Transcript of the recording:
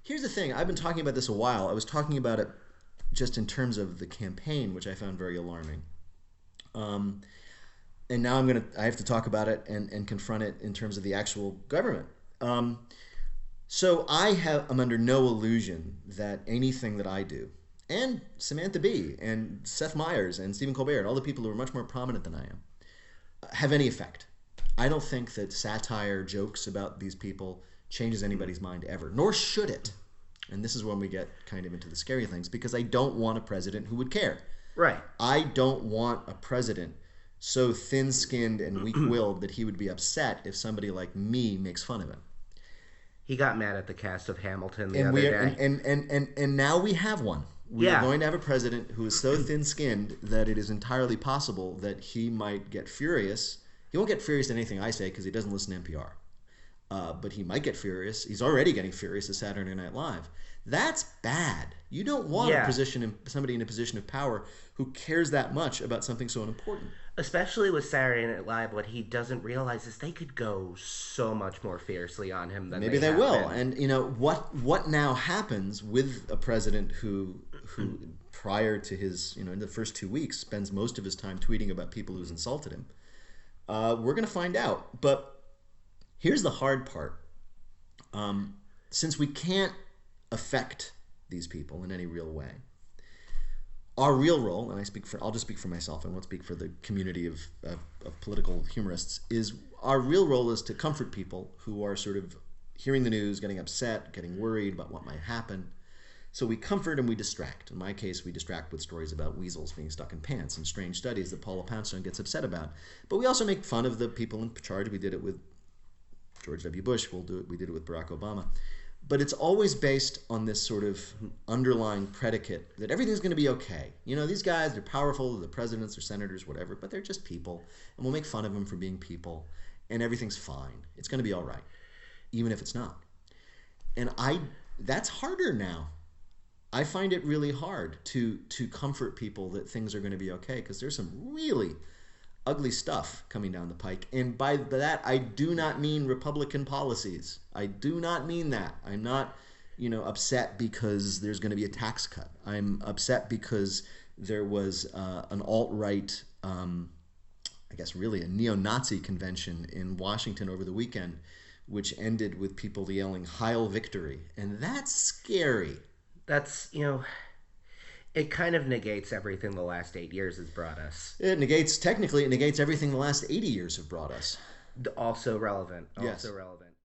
Here's the thing. I've been talking about this a while. I was talking about it just in terms of the campaign, which I found very alarming. Um, and now I have to talk about it and confront it in terms of the actual government. Um, so I'm under no illusion that anything that I do, and Samantha Bee and Seth Meyers and Stephen Colbert and all the people who are much more prominent than I am, have any effect. I don't think that satire, jokes about these people changes anybody's mind ever, nor should it. And this is when we get kind of into the scary things, because I don't want a president who would care. Right. I don't want a president so thin-skinned and weak-willed that he would be upset if somebody like me makes fun of him. He got mad at the cast of Hamilton the And other day. and now we have one. We are going to have a president who is so thin-skinned that it is entirely possible that he might get furious. He won't get furious at anything I say because he doesn't listen to NPR. But he might get furious. He's already getting furious at Saturday Night Live. That's bad. You don't want somebody in a position of power who cares that much about something so important. Especially with Saturday Night Live, what he doesn't realize is they could go so much more fiercely on him than maybe they will. And what now happens with a president who prior to his in the first 2 weeks spends most of his time tweeting about people who's insulted him. We're going to find out. But here's the hard part. Since we can't affect these people in any real way, our real role, and I'll just speak for myself, I won't speak for the community of political humorists, is our real role is to comfort people who are sort of hearing the news, getting upset, getting worried about what might happen. So we comfort and we distract. In my case, we distract with stories about weasels being stuck in pants and strange studies that Paula Poundstone gets upset about. But we also make fun of the people in charge. We did it with George W. Bush. We did it with Barack Obama. But it's always based on this sort of underlying predicate that everything's going to be okay. These guys, they're powerful, they're presidents, they're senators, whatever, but they're just people. And we'll make fun of them for being people. And everything's fine. It's going to be all right, even if it's not. And that's harder now. I find it really hard to comfort people that things are going to be okay, because there's some really ugly stuff coming down the pike. And by that, I do not mean Republican policies. I do not mean that. I'm not, upset because there's going to be a tax cut. I'm upset because there was an alt-right, I guess really a neo-Nazi convention in Washington over the weekend, which ended with people yelling "Heil Victory." And that's scary. That's, it kind of negates everything the last 8 years has brought us. Technically, it negates everything the last 80 years have brought us. Also relevant. Yes. Also relevant.